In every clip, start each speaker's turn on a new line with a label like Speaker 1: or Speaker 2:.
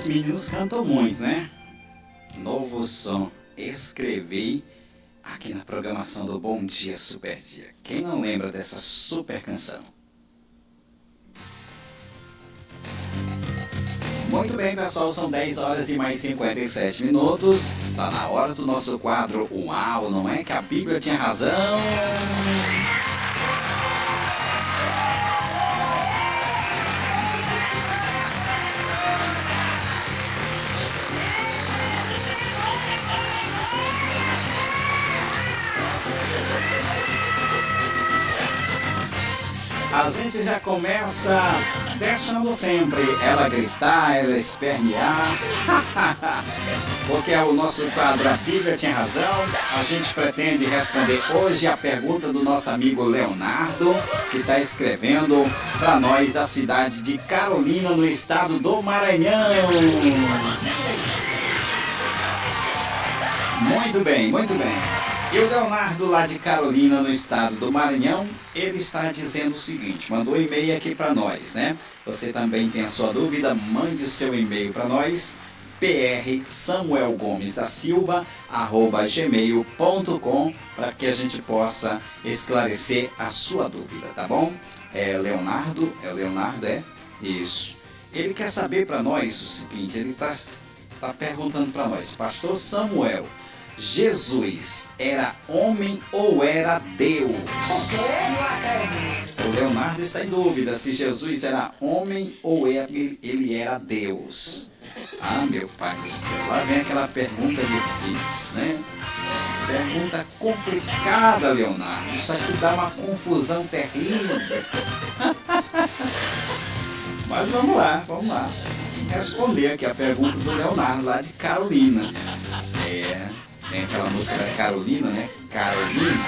Speaker 1: os meninos cantam muito, né? Novo som, escrevi aqui na programação do Bom Dia Super Dia. Quem não lembra dessa super canção? Muito bem, pessoal, são 10 horas e mais 57 minutos. Tá na hora do nosso quadro Uau, não é que a Bíblia tinha razão? A gente já começa deixando sempre ela gritar, ela espernear, porque é o nosso quadro A Bíblia Tinha Razão. A gente pretende responder hoje a pergunta do nosso amigo Leonardo, que está escrevendo para nós da cidade de Carolina, no estado do Maranhão. Muito bem, muito bem. E o Leonardo, lá de Carolina, no estado do Maranhão, ele está dizendo o seguinte, mandou um e-mail aqui para nós, né? Você também tem a sua dúvida, mande o seu e-mail para nós, prsamuelgomesdasilva@gmail.com, para que a gente possa esclarecer a sua dúvida, tá bom? É Leonardo, isso. Ele quer saber para nós o seguinte, ele está perguntando para nós, Pastor Samuel, Jesus era homem ou era Deus? O Leonardo está em dúvida se Jesus era homem ou ele era Deus. Ah, meu pai do céu, lá vem aquela pergunta difícil, né? Pergunta complicada, Leonardo. Isso aqui dá uma confusão terrível. Mas vamos lá. Responder aqui a pergunta do Leonardo, lá de Carolina. Tem aquela música da Carolina, né? Carolina.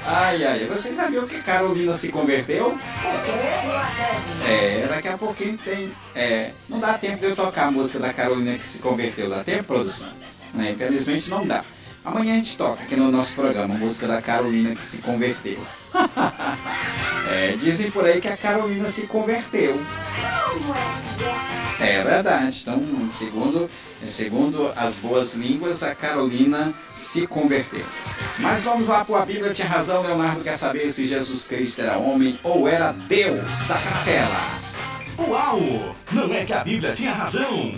Speaker 1: Ai, vocês sabiam que Carolina se converteu? Daqui a pouquinho tem... não dá tempo de eu tocar a música da Carolina que se converteu. Dá tempo, produção? Infelizmente não dá. Amanhã a gente toca aqui no nosso programa a música da Carolina que se converteu. Dizem por aí que a Carolina se converteu. É verdade. Então, segundo as boas línguas, a Carolina se converteu. Mas vamos lá para a Bíblia Tinha Razão. Leonardo quer saber se Jesus Cristo era homem ou era Deus. Tá na tela.
Speaker 2: Uau! Não é que a Bíblia tinha razão?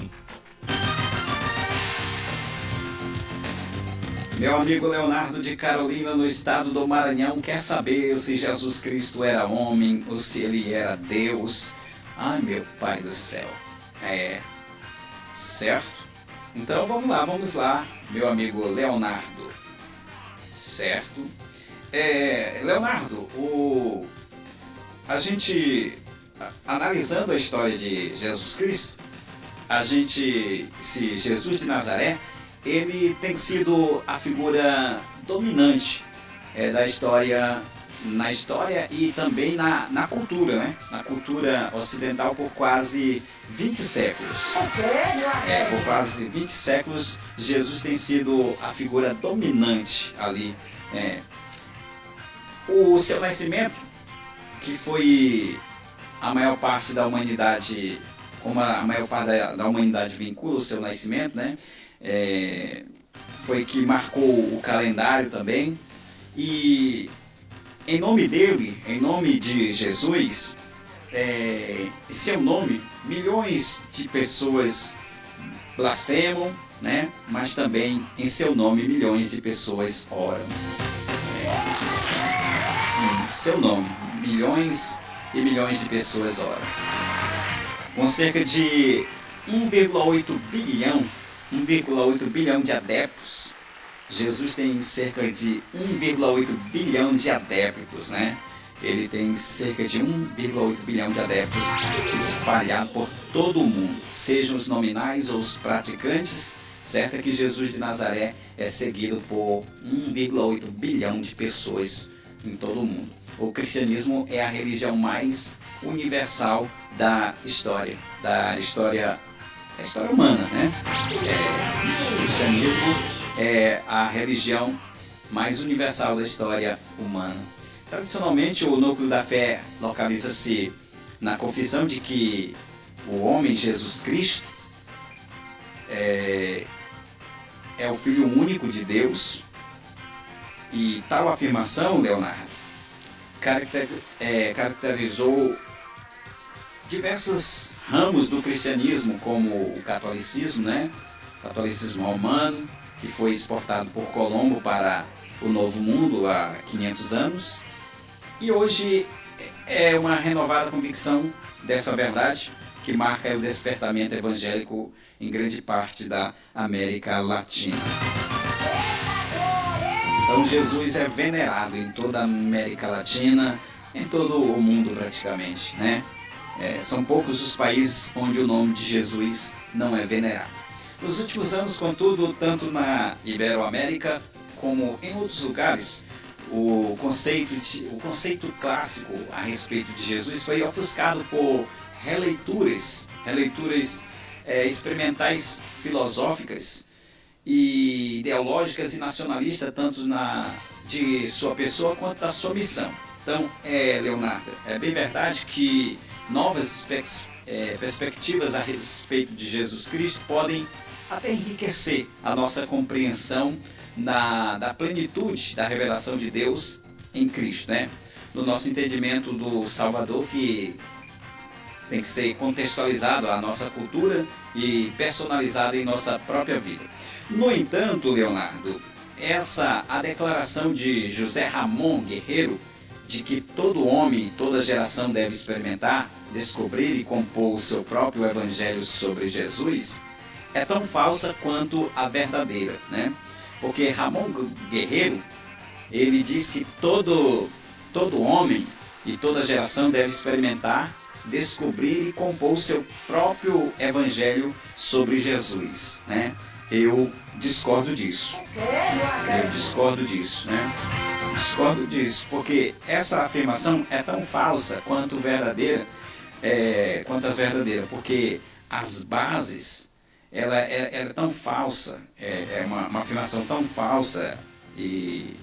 Speaker 1: Meu amigo Leonardo de Carolina, no estado do Maranhão, quer saber se Jesus Cristo era homem ou se ele era Deus. Ai, meu pai do céu. Certo? Então vamos lá, meu amigo Leonardo. Certo? Leonardo, a gente, analisando a história de Jesus Cristo, se Jesus de Nazaré, ele tem sido a figura dominante da história, na história e também na cultura, né? Na cultura ocidental por quase 20 séculos. Por quase 20 séculos, Jesus tem sido a figura dominante ali. O seu nascimento, que foi a maior parte da humanidade, como a maior parte da humanidade vincula o seu nascimento, né? Foi que marcou o calendário também. E em nome dele, em nome de Jesus, seu nome, milhões de pessoas blasfemam, né? Mas também em seu nome milhões de pessoas oram. Em seu nome, milhões e milhões de pessoas oram. Com cerca de 1,8 bilhão de adeptos, Jesus tem cerca de 1,8 bilhão de adeptos, né? Ele tem cerca de 1,8 bilhão de adeptos espalhados por todo o mundo, sejam os nominais ou os praticantes. Certo é que Jesus de Nazaré é seguido por 1,8 bilhão de pessoas em todo o mundo. O cristianismo é a religião mais universal da história humana, né? O cristianismo é a religião mais universal da história humana. Tradicionalmente, o núcleo da fé localiza-se na confissão de que o homem Jesus Cristo é o Filho único de Deus, e tal afirmação, Leonardo, caracterizou diversos ramos do cristianismo, como o catolicismo, né? O catolicismo romano, que foi exportado por Colombo para o Novo Mundo há 500 anos, e hoje é uma renovada convicção dessa verdade que marca o despertamento evangélico em grande parte da América Latina. Então Jesus é venerado em toda a América Latina, em todo o mundo praticamente, né? São poucos os países onde o nome de Jesus não é venerado. Nos últimos anos, contudo, tanto na Iberoamérica como em outros lugares, o conceito clássico a respeito de Jesus foi ofuscado por releituras experimentais filosóficas e ideológicas e nacionalistas, tanto de sua pessoa quanto da sua missão. Então, Leonardo, é bem verdade que novas perspectivas a respeito de Jesus Cristo podem até enriquecer a nossa compreensão da plenitude da revelação de Deus em Cristo, né? No nosso entendimento do Salvador, que tem que ser contextualizado à nossa cultura e personalizado em nossa própria vida. No entanto, Leonardo, a declaração de José Ramon Guerreiro, de que todo homem, toda geração deve experimentar, descobrir e compor o seu próprio evangelho sobre Jesus, é tão falsa quanto a verdadeira, né? Porque Ramon Guerreiro, ele diz que todo homem e toda geração deve experimentar, descobrir e compor o seu próprio evangelho sobre Jesus, né? Eu discordo disso. Discordo disso, porque essa afirmação é tão falsa quanto verdadeira, as verdadeiras, porque as bases, ela é tão falsa, é uma afirmação tão falsa e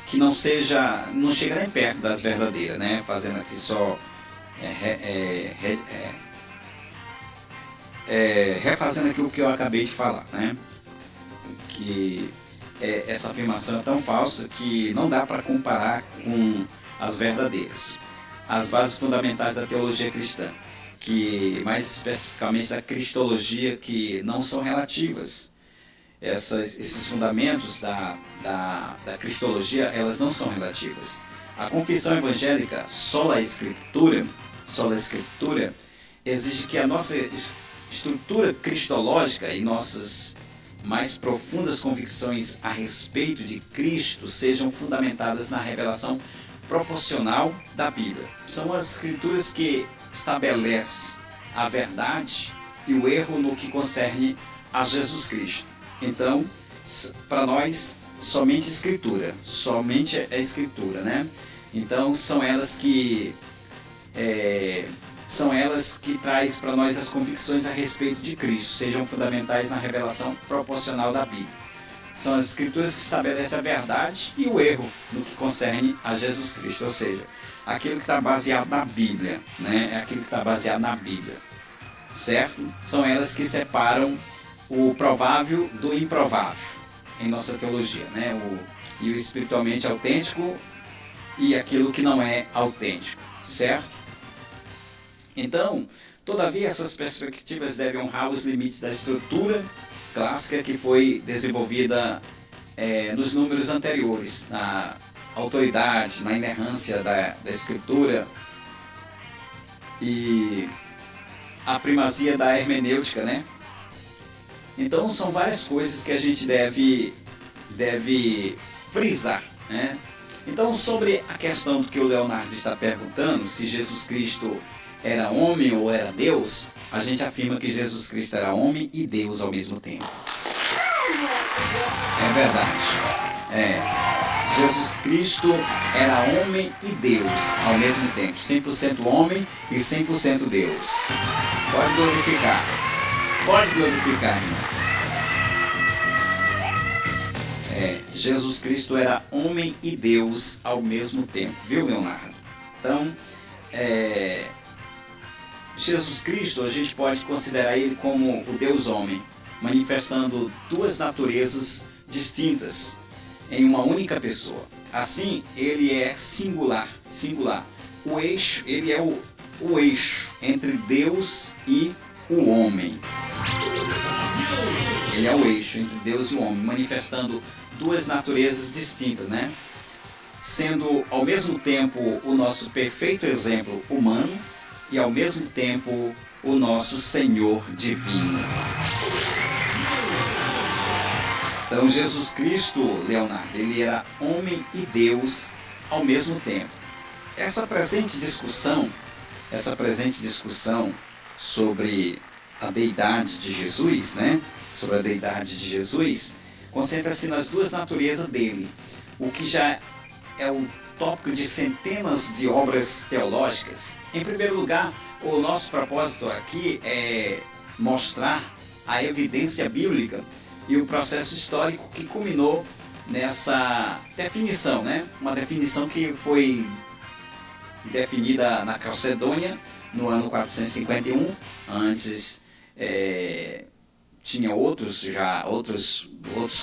Speaker 1: que não chega nem perto das verdadeiras, né? Fazendo aqui só refazendo aqui o que eu acabei de falar, né? Que essa afirmação é tão falsa que não dá para comparar com as verdadeiras. As bases fundamentais da teologia cristã, que mais especificamente da cristologia, que não são relativas. Esses fundamentos da cristologia, elas não são relativas. A confissão evangélica, sola escritura, exige que a nossa estrutura cristológica e nossas mais profundas convicções a respeito de Cristo sejam fundamentadas na revelação proporcional da Bíblia. São as escrituras que estabelecem a verdade e o erro no que concerne a Jesus Cristo. Então, para nós, somente a Escritura, né? Então, são elas que traz para nós as convicções a respeito de Cristo, sejam fundamentais na revelação proporcional da Bíblia. São as Escrituras que estabelecem a verdade e o erro no que concerne a Jesus Cristo, ou seja, aquilo que está baseado na Bíblia, né? É aquilo que está baseado na Bíblia, certo? São elas que separam o provável do improvável em nossa teologia, né? O espiritualmente autêntico e aquilo que não é autêntico, certo? Então, todavia, essas perspectivas devem honrar os limites da estrutura clássica que foi desenvolvida nos números anteriores, na autoridade, na inerrância da Escritura e a primazia da hermenêutica, né? Então, são várias coisas que a gente deve frisar, né? Então, sobre a questão que o Leonardo está perguntando, se Jesus Cristo era homem ou era Deus, a gente afirma que Jesus Cristo era homem e Deus ao mesmo tempo. É verdade. Jesus Cristo era homem e Deus ao mesmo tempo. 100% homem e 100% Deus. Pode glorificar. Irmão. Jesus Cristo era homem e Deus ao mesmo tempo. Viu, Leonardo? Então, Jesus Cristo, a gente pode considerar ele como o Deus homem, manifestando duas naturezas distintas em uma única pessoa. Assim, ele é singular. O eixo, ele é o eixo entre Deus e o homem. Ele é o eixo entre Deus e o homem, manifestando duas naturezas distintas, né? Sendo ao mesmo tempo o nosso perfeito exemplo humano e ao mesmo tempo o nosso Senhor divino. Então Jesus Cristo, Leonardo, ele era homem e Deus ao mesmo tempo. Essa presente discussão sobre a deidade de Jesus, né? Sobre a deidade de Jesus, concentra-se nas duas naturezas dele, o que já é o tópico de centenas de obras teológicas. Em primeiro lugar, o nosso propósito aqui é mostrar a evidência bíblica e o processo histórico que culminou nessa definição, né? Uma definição que foi definida na Calcedônia no ano 451. Antes tinha outros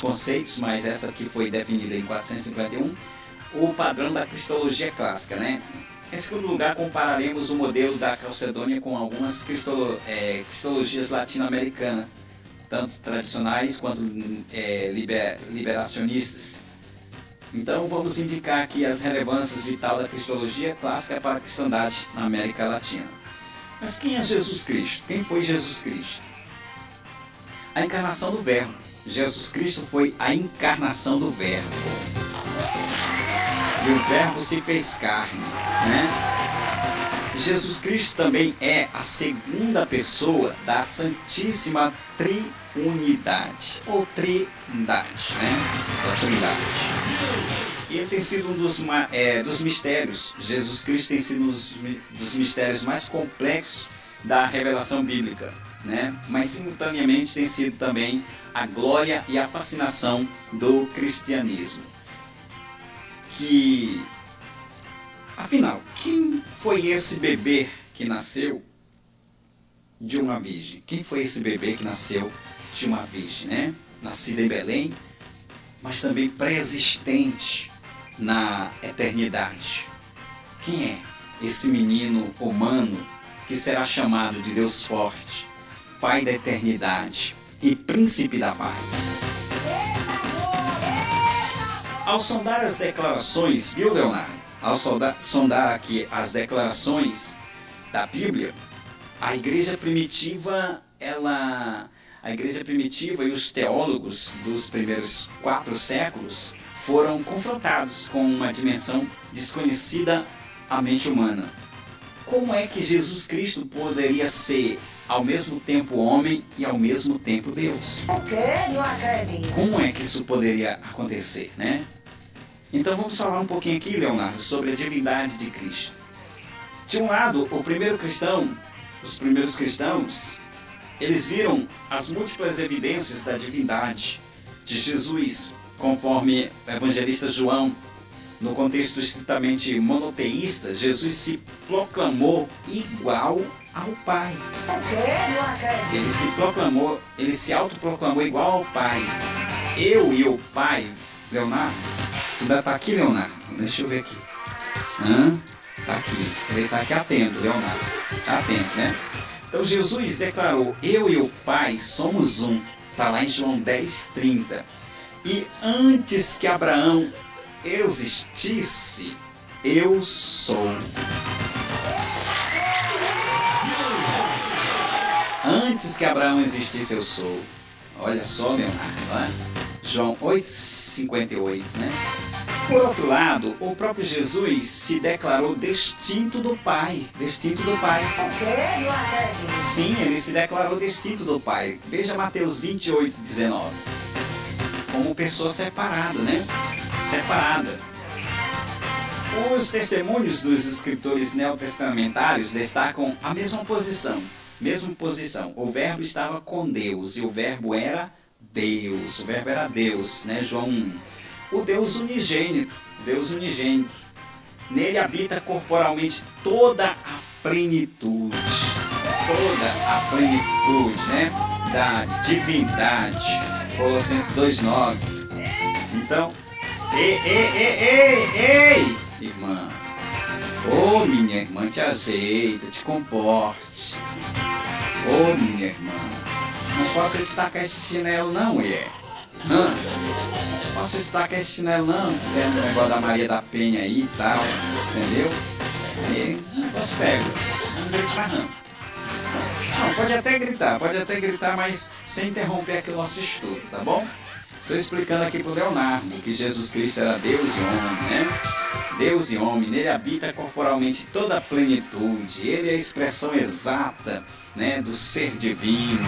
Speaker 1: conceitos, mas essa aqui foi definida em 451, o padrão da cristologia clássica, né? Em segundo lugar, compararemos o modelo da Calcedônia com algumas cristologias latino-americanas, tanto tradicionais quanto liberacionistas. Então vamos indicar aqui as relevâncias vitais da cristologia clássica para a cristandade na América Latina. Mas quem é Jesus Cristo? Quem foi Jesus Cristo? A encarnação do Verbo. Jesus Cristo foi a encarnação do Verbo. E o Verbo se fez carne, né? Jesus Cristo também é a segunda pessoa da Santíssima Triunidade, ou Trindade, né? Da Trindade. E ele tem sido um dos mistérios, Jesus Cristo tem sido um dos mistérios mais complexos da revelação bíblica, né? Mas simultaneamente tem sido também a glória e a fascinação do cristianismo. Afinal, quem foi esse bebê que nasceu de uma virgem? Quem foi esse bebê que nasceu de uma virgem, né? Nascido em Belém, mas também pré-existente na eternidade. Quem é esse menino humano que será chamado de Deus forte, Pai da eternidade e Príncipe da paz? Ao sondar as declarações, viu, Leonardo? Ao sondar aqui as declarações da Bíblia, a igreja primitiva e os teólogos dos primeiros 4 séculos foram confrontados com uma dimensão desconhecida à mente humana. Como é que Jesus Cristo poderia ser ao mesmo tempo homem e ao mesmo tempo Deus?
Speaker 3: O quê? Não acredito.
Speaker 1: Como é que isso poderia acontecer, né? Então vamos falar um pouquinho aqui, Leonardo, sobre a divindade de Cristo. De um lado, os primeiros cristãos, eles viram as múltiplas evidências da divindade de Jesus, conforme o evangelista João. No contexto estritamente monoteísta, Jesus se proclamou igual ao Pai.
Speaker 3: O quê? Não acredito.
Speaker 1: Ele se autoproclamou igual ao Pai. Eu e o Pai, Leonardo, ainda está aqui, Leonardo? Deixa eu ver aqui. Está aqui. Ele está aqui atento, Leonardo. Está atento, né? Então Jesus declarou, eu e o Pai somos um. Está lá em João 10:30. E antes que Abraão existisse, eu sou. Antes que Abraão existisse, eu sou. Olha só, Leonardo, não é? João 8:58, né? Por outro lado, o próprio Jesus se declarou distinto do Pai. Distinto do Pai.
Speaker 3: O quê? Não acredito.
Speaker 1: Sim, ele se declarou distinto do Pai. Veja Mateus 28:19. Como pessoa separada, né? Separada. Os testemunhos dos escritores neotestamentários destacam a mesma posição. Mesma posição. O Verbo estava com Deus e o Verbo era Deus. O Verbo era Deus, né? João 1. O Deus unigênito. Deus unigênito. Nele habita corporalmente toda a plenitude. toda a plenitude, né, da divindade. Colossenses 2:9. Então, ei, irmã. Ô, minha irmã, te ajeita, te comporte. Ô, minha irmã, não posso te tacar esse chinelo não, mulher. Não posso te tacar esse chinelo não, vendo o negócio da Maria da Penha aí e tal, entendeu? Aí, o negócio pega, não grite mais não. Não, pode até gritar, mas sem interromper aqui o nosso estudo, tá bom? Estou explicando aqui para o Leonardo que Jesus Cristo era Deus e homem, né? Deus e homem, nele habita corporalmente toda a plenitude, ele é a expressão exata, né, do ser divino.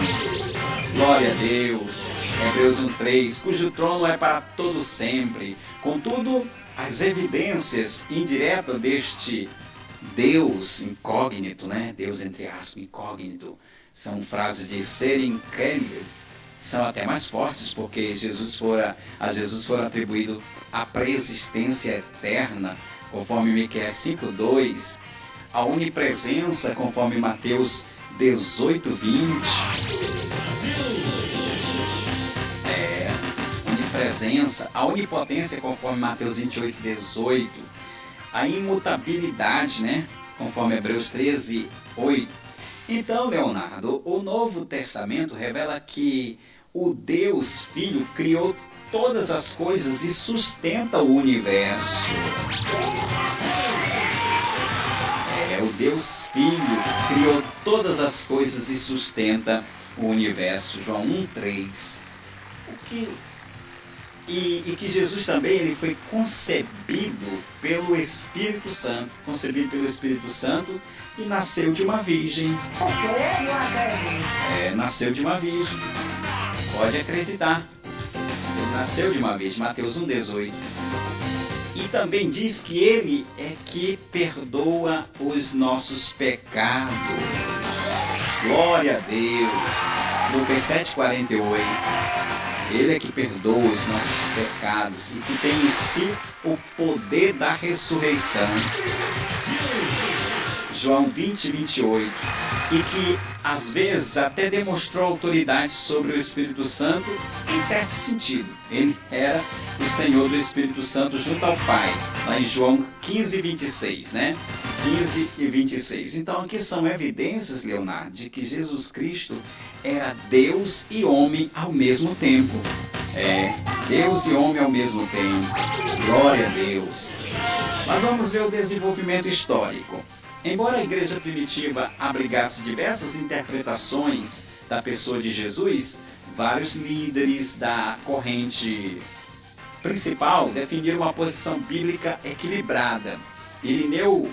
Speaker 1: Glória a Deus. Hebreus 1:3, cujo trono é para todo sempre. Contudo, as evidências indiretas deste Deus incógnito, né? Deus entre aspas, incógnito, são frases de ser incrédulo, são até mais fortes, porque a Jesus fora atribuído a preexistência eterna, conforme Miqueias 5:2, a onipresença, conforme Mateus 18:20. Onipresença, a onipotência, conforme Mateus 28:18. A imutabilidade, né? Conforme Hebreus 13:8. Então, Leonardo, o Novo Testamento revela que o Deus Filho criou todas as coisas e sustenta o universo. O Deus Filho criou todas as coisas e sustenta o universo. João 1:3. E que Jesus também ele foi concebido pelo Espírito Santo. Concebido pelo Espírito Santo e nasceu de uma virgem. Nasceu de uma virgem. Pode acreditar. Ele nasceu de uma virgem. Mateus 1:18. E também diz que ele é que perdoa os nossos pecados. Glória a Deus. Lucas 7:48. Ele é que perdoa os nossos pecados e que tem em si o poder da ressurreição. João 20:28. E que às vezes até demonstrou autoridade sobre o Espírito Santo em certo sentido. Ele era o Senhor do Espírito Santo junto ao Pai, lá em João 15:26, né? 15 e 26. Então aqui são evidências, Leonardo, de que Jesus Cristo era Deus e homem ao mesmo tempo. Deus e homem ao mesmo tempo. Glória a Deus. Mas vamos ver o desenvolvimento histórico. Embora a igreja primitiva abrigasse diversas interpretações da pessoa de Jesus, vários líderes da corrente principal definiram uma posição bíblica equilibrada. Irineu,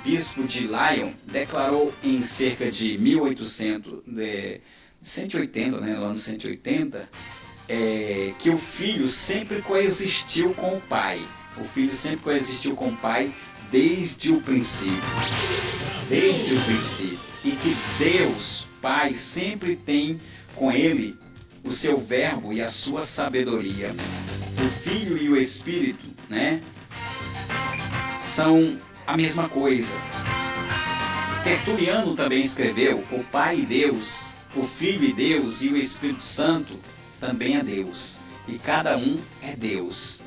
Speaker 1: bispo de Lyon, declarou em cerca de 180, né, no ano 180, que o Filho sempre coexistiu com o Pai. O Filho sempre coexistiu com o Pai desde o princípio. Desde o princípio. E que Deus, Pai, sempre tem com ele o seu verbo e a sua sabedoria. O Filho e o Espírito, né, são a mesma coisa. Tertuliano também escreveu: o Pai e Deus, o Filho e Deus e o Espírito Santo também é Deus. E cada um é Deus.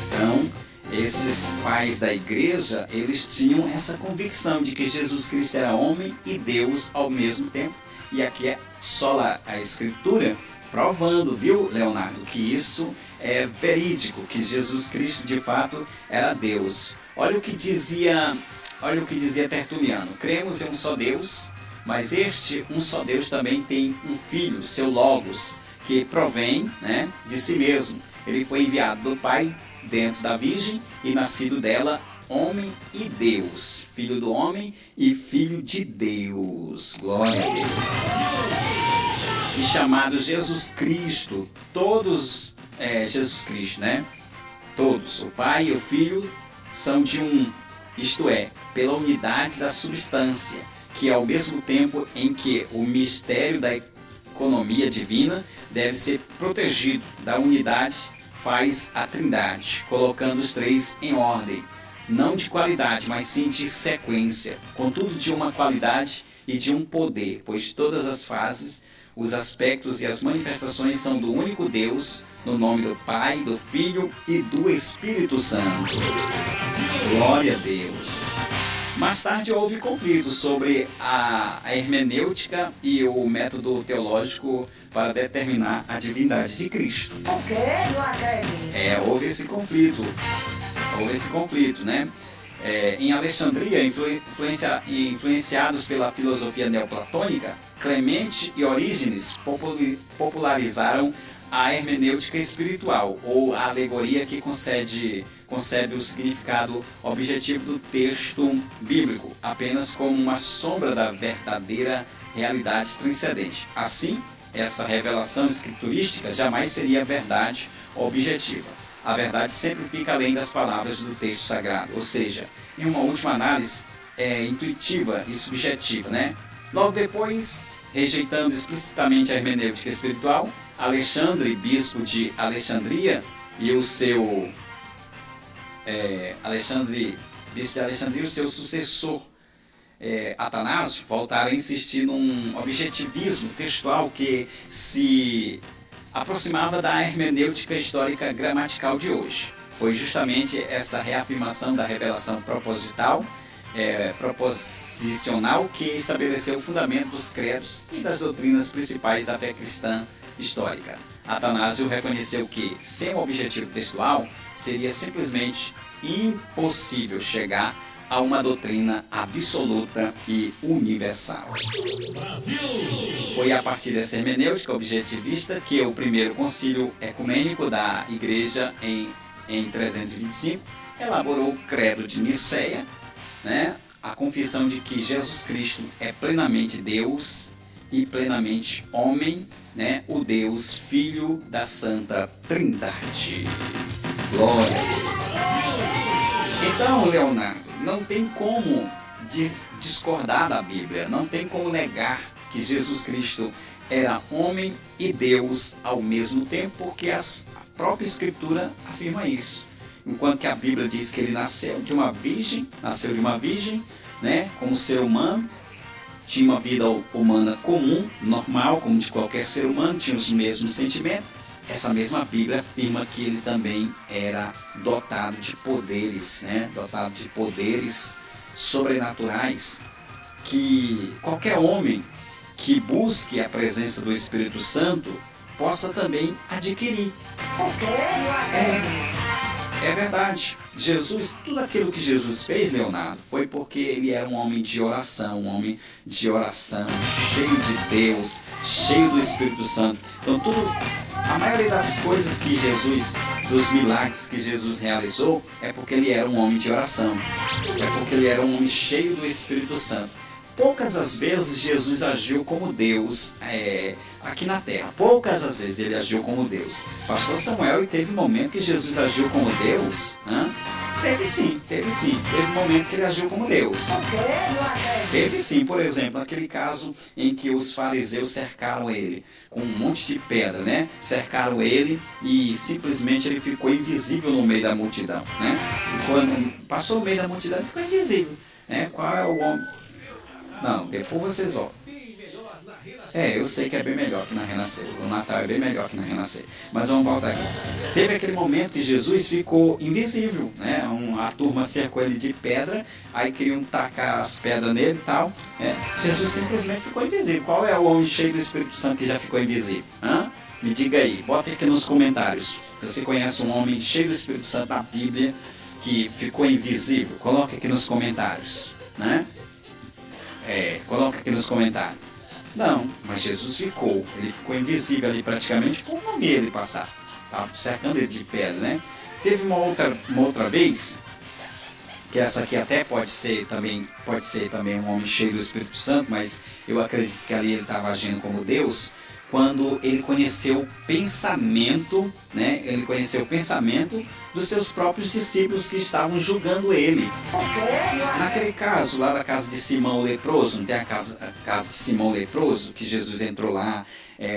Speaker 1: Então, esses pais da igreja, eles tinham essa convicção de que Jesus Cristo era homem e Deus ao mesmo tempo. E aqui é só a Escritura provando, viu, Leonardo, que isso é verídico, que Jesus Cristo de fato era Deus. Olha o que dizia Tertuliano: cremos em um só Deus, mas este um só Deus também tem um Filho, seu Logos, que provém, né, de si mesmo. Ele foi enviado do Pai dentro da Virgem e nascido dela, homem e Deus, Filho do homem e Filho de Deus. Glória a Deus. E chamado Jesus Cristo, todos, Jesus Cristo, né? Todos, o Pai e o Filho, são de um, isto é, pela unidade da substância, que ao mesmo tempo em que o mistério da economia divina deve ser protegido da unidade, faz a Trindade, colocando os três em ordem, não de qualidade, mas sim de sequência, contudo de uma qualidade e de um poder, pois todas as fases, os aspectos e as manifestações são do único Deus, no nome do Pai, do Filho e do Espírito Santo. Glória a Deus. Mais tarde houve conflito sobre a hermenêutica e o método teológico para determinar a divindade de Cristo.
Speaker 3: O quê? Não acredito.
Speaker 1: Houve esse conflito, né? Em Alexandria, influenciados pela filosofia neoplatônica, Clemente e Orígenes popularizaram a hermenêutica espiritual, ou a alegoria que concebe o significado objetivo do texto bíblico, apenas como uma sombra da verdadeira realidade transcendente. Assim, essa revelação escriturística jamais seria verdade objetiva. A verdade sempre fica além das palavras do texto sagrado, ou seja, em uma última análise, intuitiva e subjetiva, né? Logo depois, rejeitando explicitamente a hermenêutica espiritual, Alexandre, bispo de Alexandria, e o seu sucessor, Atanásio, voltaram a insistir num objetivismo textual que se aproximava da hermenêutica histórica gramatical de hoje. Foi justamente essa reafirmação da revelação proposicional que estabeleceu o fundamento dos credos e das doutrinas principais da fé cristã histórica. Atanásio reconheceu que, sem um objetivo textual, seria simplesmente impossível chegar a uma doutrina absoluta e universal. Foi a partir dessa hermenêutica objetivista que o primeiro concílio ecumênico da Igreja, em 325, elaborou o Credo de Nicéia, né? A confissão de que Jesus Cristo é plenamente Deus e plenamente homem, né? O Deus Filho da Santa Trindade. Glória a Deus. Então, Leonardo, não tem como discordar da Bíblia, não tem como negar que Jesus Cristo era homem e Deus ao mesmo tempo, porque a própria Escritura afirma isso. Enquanto que a Bíblia diz que ele nasceu de uma virgem, né, como ser humano, tinha uma vida humana comum, normal, como de qualquer ser humano, tinha os mesmos sentimentos. Essa mesma Bíblia afirma que ele também era dotado de poderes, né? Dotado de poderes sobrenaturais, que qualquer homem que busque a presença do Espírito Santo possa também adquirir. É verdade. Jesus, tudo aquilo que Jesus fez, Leonardo, foi porque ele era um homem de oração, cheio de Deus, cheio do Espírito Santo. Então a maioria das coisas que dos milagres que Jesus realizou, é porque ele era um homem de oração, é porque ele era um homem cheio do Espírito Santo. Poucas as vezes Jesus agiu como Deus aqui na terra. Poucas as vezes ele agiu como Deus. Pastor Samuel, e teve momento que Jesus agiu como Deus? Teve sim. Teve momento que ele agiu como Deus. Teve sim, por exemplo, naquele caso em que os fariseus cercaram ele com um monte de pedra, né? Cercaram ele e simplesmente ele ficou invisível no meio da multidão, né? E quando passou no meio da multidão, ele ficou invisível, né? Qual é o homem? Não, depois vocês voltam. Eu sei que é bem melhor que na Renascer. O Natal é bem melhor que na Renascer. Mas vamos voltar aqui. Teve aquele momento que Jesus ficou invisível, né? A turma cercou ele de pedra, aí queriam tacar as pedras nele e tal. Jesus simplesmente ficou invisível. Qual é o homem cheio do Espírito Santo que já ficou invisível? Me diga aí, bota aqui nos comentários. Você conhece um homem cheio do Espírito Santo da Bíblia que ficou invisível? Coloque aqui nos comentários, né? Coloca aqui nos comentários. Não, mas Jesus ele ficou invisível ali praticamente, como não via ele passar. Estava cercando ele de pedra, né? Teve uma outra vez, que essa aqui até pode ser também um homem cheio do Espírito Santo, mas eu acredito que ali ele estava agindo como Deus, quando ele conheceu o pensamento, né? Ele conheceu o pensamento dos seus próprios discípulos que estavam julgando ele. Naquele caso, lá da casa de Simão o leproso, não tem a casa de Simão o leproso, que Jesus entrou lá,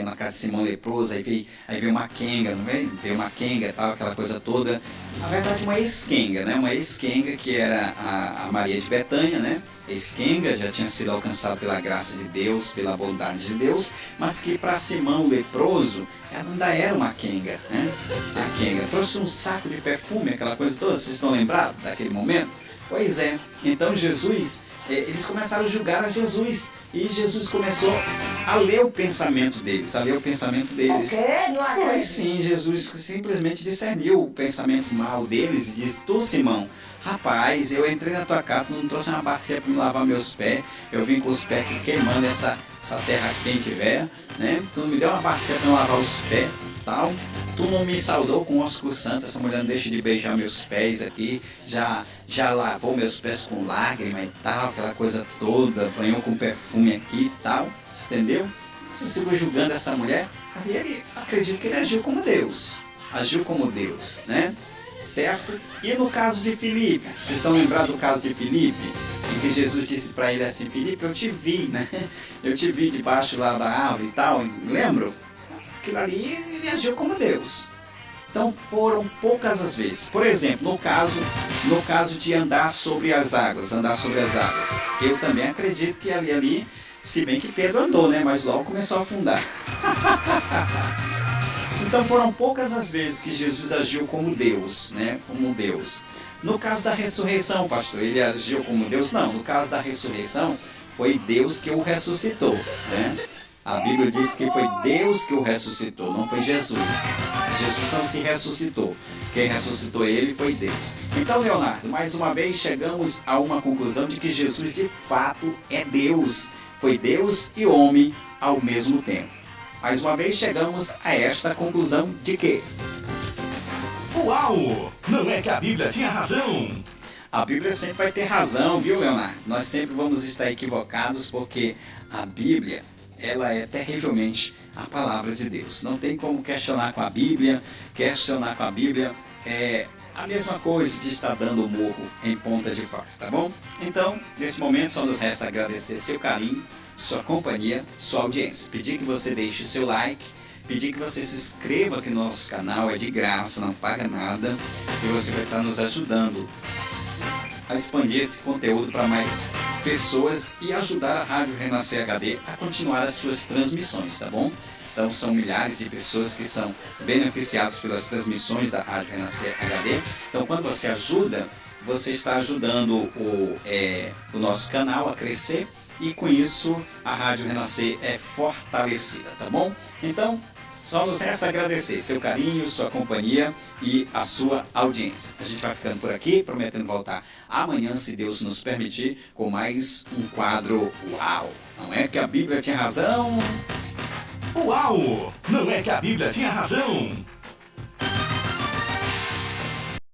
Speaker 1: na casa de Simão leproso, aí veio uma quenga, não veio? Veio uma quenga e tal, aquela coisa toda. Na verdade, uma ex-quenga, né? Uma ex-quenga que era a Maria de Betânia, né? Ex-quenga, já tinha sido alcançada pela graça de Deus, pela bondade de Deus, mas que para Simão leproso, ela ainda era uma quenga, né? A quenga trouxe um saco de perfume, aquela coisa toda, vocês estão lembrados daquele momento? Pois é, então Jesus, eles começaram a julgar a Jesus, e Jesus começou a ler o pensamento deles,
Speaker 3: O quê? Não
Speaker 1: Foi
Speaker 3: acredito.
Speaker 1: sim, Jesus simplesmente discerniu o pensamento mal deles e disse: tu, Simão, rapaz, eu entrei na tua casa, tu não trouxe uma bacia para me lavar meus pés, eu vim com os pés aqui queimando essa terra quente velha, né? Tu não me deu uma bacia para me lavar os pés, tal. Tu não me saudou com ósculo santo, essa mulher não deixa de beijar meus pés aqui, já lavou meus pés com lágrima e tal, aquela coisa toda, banhou com perfume aqui e tal, entendeu? Você sigo julgando essa mulher, aí ele acredita que ele agiu como Deus, né? Certo? E no caso de Filipe, vocês estão lembrados do caso de Filipe? Em que Jesus disse para ele assim: Filipe, eu te vi, né? Eu te vi debaixo lá da árvore e tal, lembram? Aquilo ali, ele agiu como Deus. Então foram poucas as vezes. Por exemplo, no caso de andar sobre as águas, eu também acredito que ali, se bem que Pedro andou, né? Mas logo começou a afundar. Então foram poucas as vezes que Jesus agiu como Deus, né? Como Deus. No caso da ressurreição, pastor, ele agiu como Deus? Não, no caso da ressurreição, foi Deus que o ressuscitou, né? A Bíblia diz que foi Deus que o ressuscitou, não foi Jesus. Jesus não se ressuscitou. Quem ressuscitou ele foi Deus. Então, Leonardo, mais uma vez chegamos a uma conclusão de que Jesus de fato é Deus. Foi Deus e homem ao mesmo tempo. Mais uma vez chegamos a esta conclusão de que...
Speaker 2: Uau! Não é que a Bíblia tinha razão?
Speaker 1: A Bíblia sempre vai ter razão, viu, Leonardo? Nós sempre vamos estar equivocados porque a Bíblia, ela é terrivelmente a palavra de Deus. Não tem como questionar com a Bíblia. Questionar com a Bíblia é a mesma coisa de estar dando murro em ponta de faca, tá bom? Então, nesse momento, só nos resta agradecer seu carinho, sua companhia, sua audiência. Pedir que você deixe o seu like, pedir que você se inscreva aqui no nosso canal, é de graça, não paga nada, e você vai estar nos ajudando a expandir esse conteúdo para mais pessoas e ajudar a Rádio Renascer HD a continuar as suas transmissões, tá bom? Então são milhares de pessoas que são beneficiadas pelas transmissões da Rádio Renascer HD. Então quando você ajuda, você está ajudando o nosso canal a crescer e com isso a Rádio Renascer é fortalecida, tá bom? Então só nos resta agradecer seu carinho, sua companhia e a sua audiência. A gente vai ficando por aqui, prometendo voltar amanhã, se Deus nos permitir, com mais um quadro Uau! Não é que a Bíblia tinha razão?
Speaker 2: Uau! Não é que a Bíblia tinha razão?